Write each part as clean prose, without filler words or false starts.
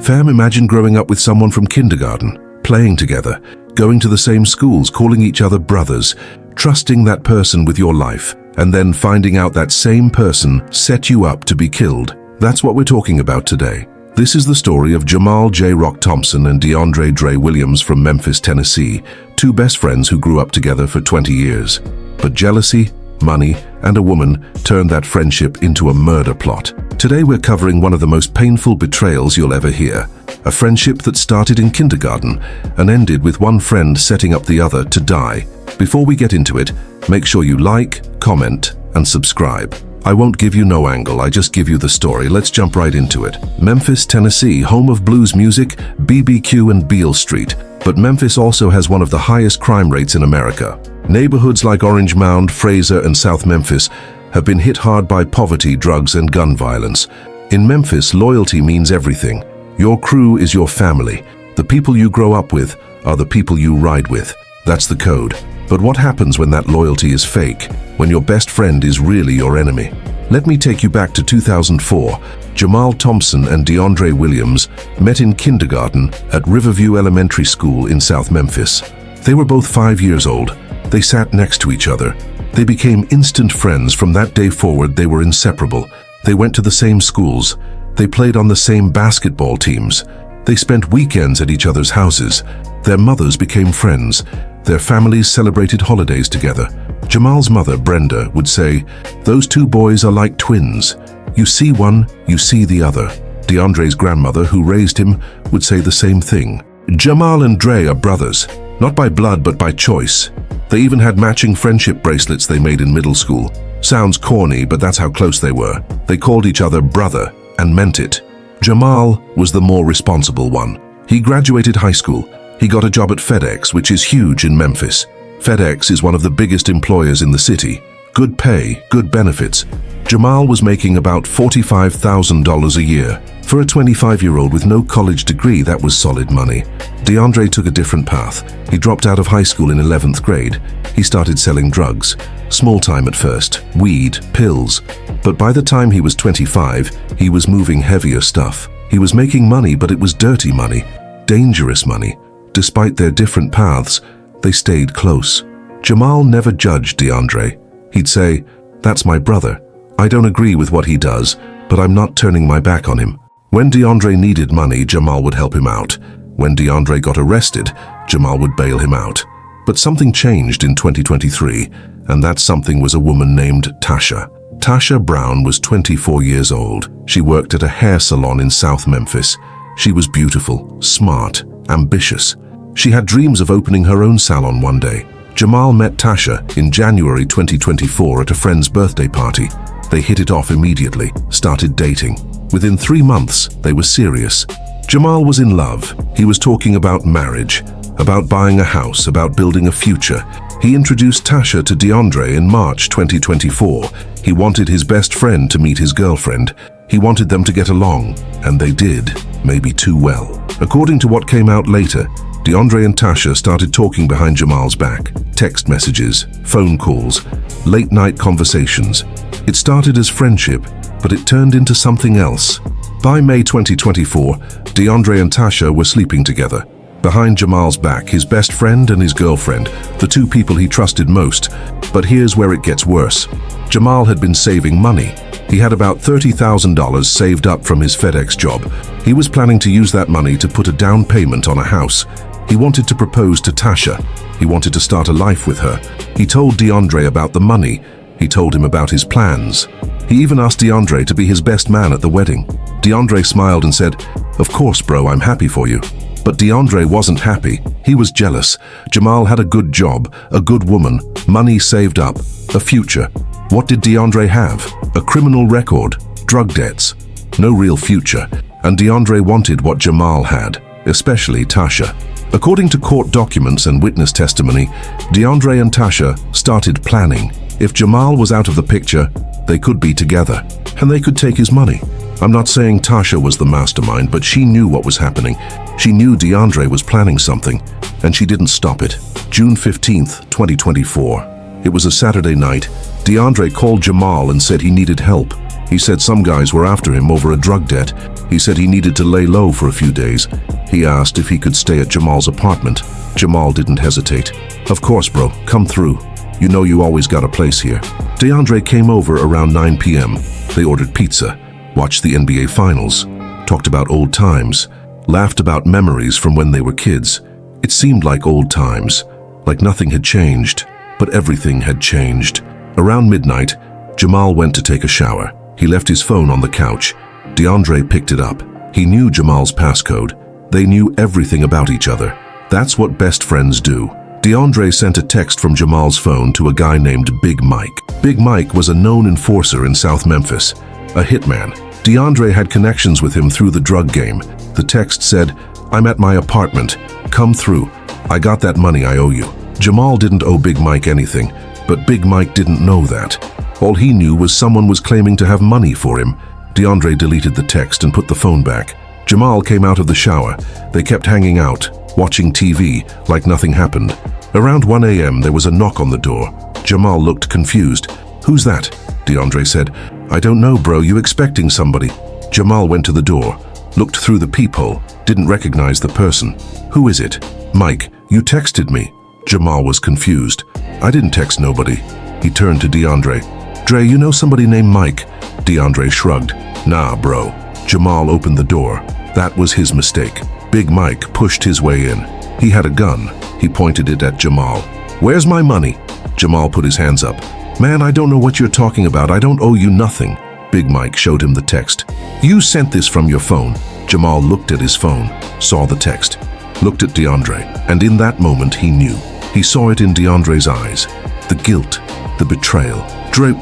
Fam, imagine growing up with someone from kindergarten, playing together, going to the same schools, calling each other brothers, trusting that person with your life, and then finding out that same person set you up to be killed. That's what we're talking about today. This is the story of Jamal J. Rock Thompson and DeAndre Dre Williams from Memphis, Tennessee, two best friends who grew up together for 20 years. But jealousy, money, and a woman turned that friendship into a murder plot. Today we're covering one of the most painful betrayals you'll ever hear. A friendship that started in kindergarten and ended with one friend setting up the other to die. Before we get into it, make sure you like, comment, and subscribe. I won't give you no angle, I just give you the story. Let's jump right into it. Memphis, Tennessee, home of blues music, BBQ and Beale Street. But Memphis also has one of the highest crime rates in America. Neighborhoods like Orange Mound, Fraser, and South Memphis have been hit hard by poverty, drugs, and gun violence. In Memphis, loyalty means everything. Your crew is your family. The people you grow up with are the people you ride with. That's the code. But what happens when that loyalty is fake? When your best friend is really your enemy? Let me take you back to 2004. Jamal Thompson and DeAndre Williams met in kindergarten at Riverview Elementary School in South Memphis. They were both 5 years old. They sat next to each other. They became instant friends. From that day forward, they were inseparable. They went to the same schools. They played on the same basketball teams. They spent weekends at each other's houses. Their mothers became friends. Their families celebrated holidays together. Jamal's mother, Brenda, would say, "Those two boys are like twins. You see one, you see the other." DeAndre's grandmother, who raised him, would say the same thing. Jamal and Dre are brothers, not by blood but by choice. They even had matching friendship bracelets they made in middle school. Sounds corny, but that's how close they were. They called each other brother and meant it. Jamal was the more responsible one. He graduated high school. He got a job at FedEx, which is huge in Memphis. FedEx is one of the biggest employers in the city. Good pay, good benefits. Jamal was making about $45,000 a year. For a 25-year-old with no college degree, that was solid money. DeAndre took a different path. He dropped out of high school in 11th grade. He started selling drugs. Small time at first, weed, pills. But by the time he was 25, he was moving heavier stuff. He was making money, but it was dirty money, dangerous money. Despite their different paths, they stayed close. Jamal never judged DeAndre. He'd say, "That's my brother. I don't agree with what he does, but I'm not turning my back on him." When DeAndre needed money, Jamal would help him out. When DeAndre got arrested, Jamal would bail him out. But something changed in 2023, and that something was a woman named Tasha. Tasha Brown was 24 years old. She worked at a hair salon in South Memphis. She was beautiful, smart, ambitious. She had dreams of opening her own salon one day. Jamal met Tasha in January 2024 at a friend's birthday party. They hit it off immediately, started dating. Within 3 months, they were serious. Jamal was in love. He was talking about marriage, about buying a house, about building a future. He introduced Tasha to DeAndre in March 2024. He wanted his best friend to meet his girlfriend. He wanted them to get along, and they did, maybe too well. According to what came out later, DeAndre and Tasha started talking behind Jamal's back. Text messages, phone calls, late-night conversations. It started as friendship, but it turned into something else. By May 2024, DeAndre and Tasha were sleeping together. Behind Jamal's back, his best friend and his girlfriend, the two people he trusted most. But here's where it gets worse. Jamal had been saving money. He had about $30,000 saved up from his FedEx job. He was planning to use that money to put a down payment on a house. He wanted to propose to Tasha. He wanted to start a life with her. He told DeAndre about the money. He told him about his plans. He even asked DeAndre to be his best man at the wedding. DeAndre smiled and said, "Of course, bro, I'm happy for you." But DeAndre wasn't happy. He was jealous. Jamal had a good job, a good woman, money saved up, a future. What did DeAndre have? A criminal record, drug debts, no real future. And DeAndre wanted what Jamal had, especially Tasha. According to court documents and witness testimony, DeAndre and Tasha started planning. If Jamal was out of the picture, they could be together, and they could take his money. I'm not saying Tasha was the mastermind, but she knew what was happening. She knew DeAndre was planning something, and she didn't stop it. June 15th, 2024. It was a Saturday night. DeAndre called Jamal and said he needed help. He said some guys were after him over a drug debt. He said he needed to lay low for a few days. He asked if he could stay at Jamal's apartment. Jamal didn't hesitate. Of course, bro, come through. You know you always got a place here. DeAndre came over around 9 p.m. They ordered pizza, watched the NBA Finals, talked about old times, laughed about memories from when they were kids. It seemed like old times, like nothing had changed, but everything had changed. Around midnight, Jamal went to take a shower. He left his phone on the couch. DeAndre picked it up. He knew Jamal's passcode. They knew everything about each other. That's what best friends do. DeAndre sent a text from Jamal's phone to a guy named Big Mike. Big Mike was a known enforcer in South Memphis, a hitman. DeAndre had connections with him through the drug game. The text said, "I'm at my apartment. Come through. I got that money I owe you." Jamal didn't owe Big Mike anything, but Big Mike didn't know that. All he knew was someone was claiming to have money for him. DeAndre deleted the text and put the phone back. Jamal came out of the shower. They kept hanging out, watching TV, like nothing happened. Around 1 a.m., there was a knock on the door. Jamal looked confused. "Who's that?" DeAndre said. "I don't know, bro. You expecting somebody?" Jamal went to the door, looked through the peephole, didn't recognize the person. "Who is it?" "Mike, you texted me." Jamal was confused. "I didn't text nobody." He turned to DeAndre. "Dre, you know somebody named Mike?" DeAndre shrugged. "Nah, bro." Jamal opened the door. That was his mistake. Big Mike pushed his way in. He had a gun. He pointed it at Jamal. "Where's my money?" Jamal put his hands up. "Man, I don't know what you're talking about. I don't owe you nothing." Big Mike showed him the text. "You sent this from your phone." Jamal looked at his phone, saw the text, looked at DeAndre, and in that moment he knew. He saw it in DeAndre's eyes. The guilt, the betrayal. "Dre,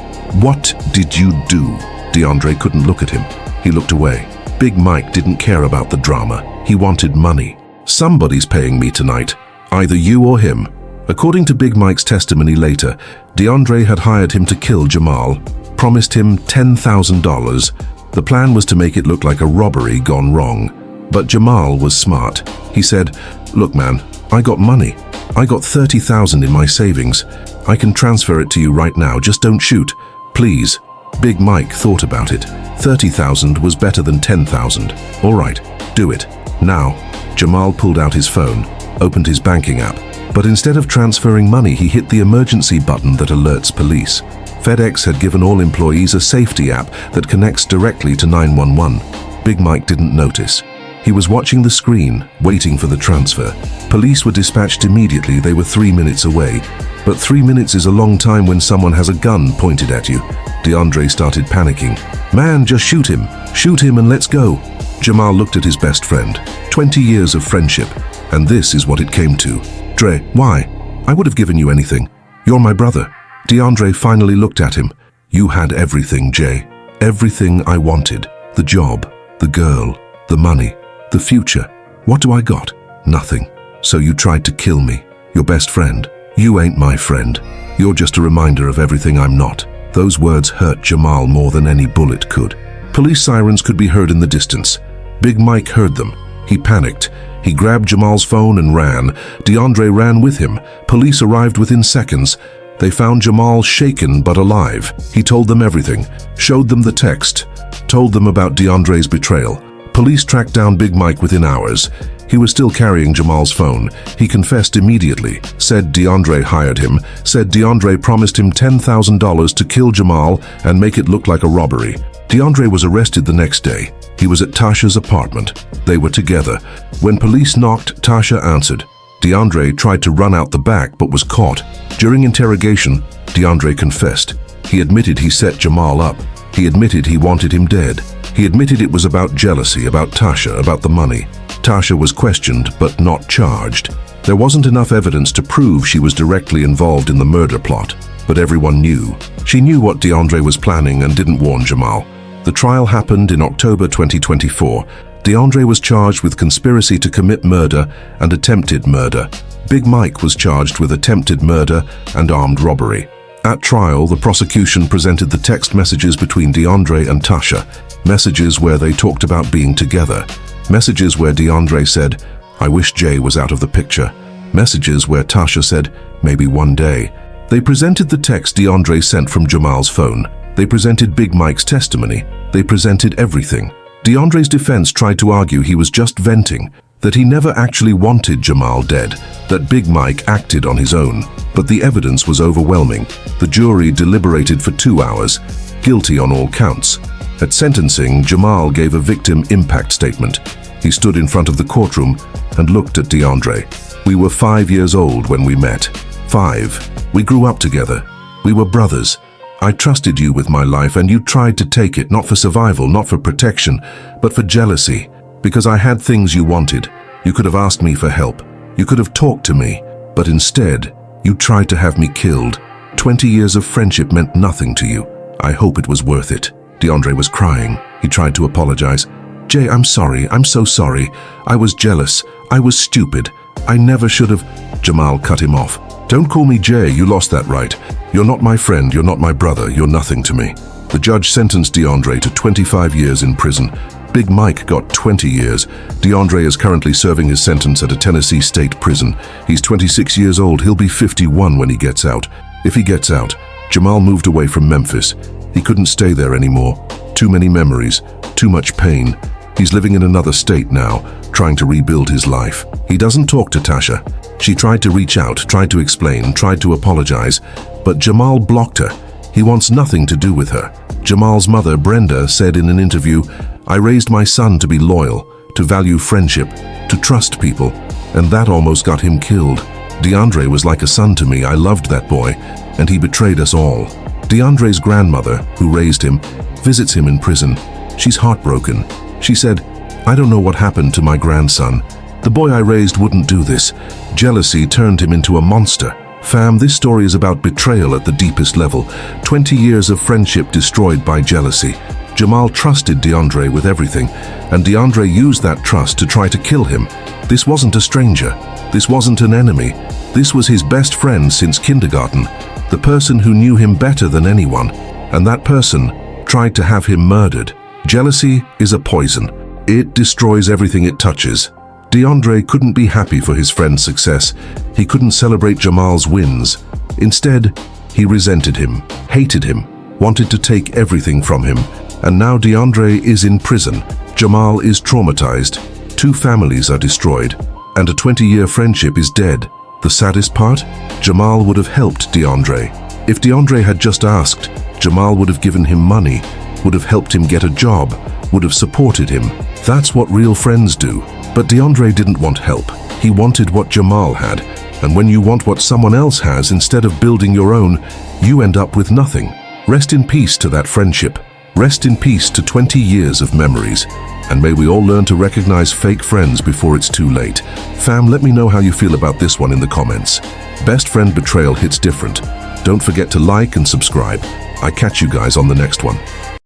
what did you do?" DeAndre couldn't look at him. He looked away. Big Mike didn't care about the drama. He wanted money. "Somebody's paying me tonight. Either you or him." According to Big Mike's testimony later, DeAndre had hired him to kill Jamal, promised him $10,000. The plan was to make it look like a robbery gone wrong. But Jamal was smart. He said, "Look, man, I got money. I got $30,000 in my savings. I can transfer it to you right now. Just don't shoot. Please." Big Mike thought about it. 30,000 was better than 10,000. "All right, do it. Now." Jamal pulled out his phone, opened his banking app. But instead of transferring money, he hit the emergency button that alerts police. FedEx had given all employees a safety app that connects directly to 911. Big Mike didn't notice. He was watching the screen, waiting for the transfer. Police were dispatched immediately. They were 3 minutes away. But 3 minutes is a long time when someone has a gun pointed at you. DeAndre started panicking. "Man, just shoot him. Shoot him and let's go." Jamal looked at his best friend. 20 years of friendship. And this is what it came to. "Dre, why? I would have given you anything. You're my brother." DeAndre finally looked at him. "You had everything, Jay. Everything I wanted. The job, the girl, the money, the future. What do I got? Nothing. So you tried to kill me. Your best friend. You ain't my friend. You're just a reminder of everything I'm not." Those words hurt Jamal more than any bullet could. Police sirens could be heard in the distance. Big Mike heard them. He panicked. He grabbed Jamal's phone and ran. DeAndre ran with him. Police arrived within seconds. They found Jamal shaken but alive. He told them everything, showed them the text, told them about DeAndre's betrayal. Police tracked down Big Mike within hours. He was still carrying Jamal's phone. He confessed immediately, said DeAndre hired him, said DeAndre promised him $10,000 to kill Jamal and make it look like a robbery. DeAndre was arrested the next day. He was at Tasha's apartment. They were together. When police knocked, Tasha answered. DeAndre tried to run out the back but was caught. During interrogation, DeAndre confessed. He admitted he set Jamal up. He admitted he wanted him dead. He admitted it was about jealousy, about Tasha, about the money. Tasha was questioned but not charged. There wasn't enough evidence to prove she was directly involved in the murder plot, but everyone knew. She knew what DeAndre was planning and didn't warn Jamal. The trial happened in October 2024. DeAndre was charged with conspiracy to commit murder and attempted murder. Big Mike was charged with attempted murder and armed robbery. At trial, the prosecution presented the text messages between DeAndre and Tasha, messages where they talked about being together, messages where DeAndre said, "I wish Jay was out of the picture," messages where Tasha said, "Maybe one day." They presented the text DeAndre sent from Jamal's phone. They presented Big Mike's testimony. They presented everything. DeAndre's defense tried to argue he was just venting, that he never actually wanted Jamal dead, that Big Mike acted on his own. But the evidence was overwhelming. The jury deliberated for 2 hours, guilty on all counts. At sentencing, Jamal gave a victim impact statement. He stood in front of the courtroom and looked at DeAndre. "We were 5 years old when we met. 5. We grew up together. We were brothers. I trusted you with my life and you tried to take it, not for survival, not for protection, but for jealousy. Because I had things you wanted. You could have asked me for help. You could have talked to me. But instead, you tried to have me killed. 20 years of friendship meant nothing to you. I hope it was worth it." DeAndre was crying. He tried to apologize. "Jay, I'm sorry. I'm so sorry. I was jealous. I was stupid. I never should have." Jamal cut him off. "Don't call me Jay. You lost that right. You're not my friend. You're not my brother. You're nothing to me." The judge sentenced DeAndre to 25 years in prison. Big Mike got 20 years. DeAndre is currently serving his sentence at a Tennessee state prison. He's 26 years old. He'll be 51 when he gets out. If he gets out, Jamal moved away from Memphis. He couldn't stay there anymore. Too many memories, too much pain. He's living in another state now, trying to rebuild his life. He doesn't talk to Tasha. She tried to reach out, tried to explain, tried to apologize, but Jamal blocked her. He wants nothing to do with her. Jamal's mother, Brenda, said in an interview, "I raised my son to be loyal, to value friendship, to trust people, and that almost got him killed. DeAndre was like a son to me. I loved that boy, and he betrayed us all." DeAndre's grandmother, who raised him, visits him in prison. She's heartbroken. She said, "I don't know what happened to my grandson. The boy I raised wouldn't do this. Jealousy turned him into a monster." Fam, this story is about betrayal at the deepest level. 20 years of friendship destroyed by jealousy. Jamal trusted DeAndre with everything, and DeAndre used that trust to try to kill him. This wasn't a stranger. This wasn't an enemy. This was his best friend since kindergarten, the person who knew him better than anyone, and that person tried to have him murdered. Jealousy is a poison. It destroys everything it touches. DeAndre couldn't be happy for his friend's success. He couldn't celebrate Jamal's wins. Instead, he resented him, hated him, wanted to take everything from him. And now DeAndre is in prison. Jamal is traumatized. 2 families are destroyed, and a 20-year friendship is dead. The saddest part? Jamal would have helped DeAndre. If DeAndre had just asked, Jamal would have given him money, would have helped him get a job, would have supported him. That's what real friends do. But DeAndre didn't want help. He wanted what Jamal had. And when you want what someone else has instead of building your own, you end up with nothing. Rest in peace to that friendship. Rest in peace to 20 years of memories. And may we all learn to recognize fake friends before it's too late. Fam, let me know how you feel about this one in the comments. Best friend betrayal hits different. Don't forget to like and subscribe. I catch you guys on the next one.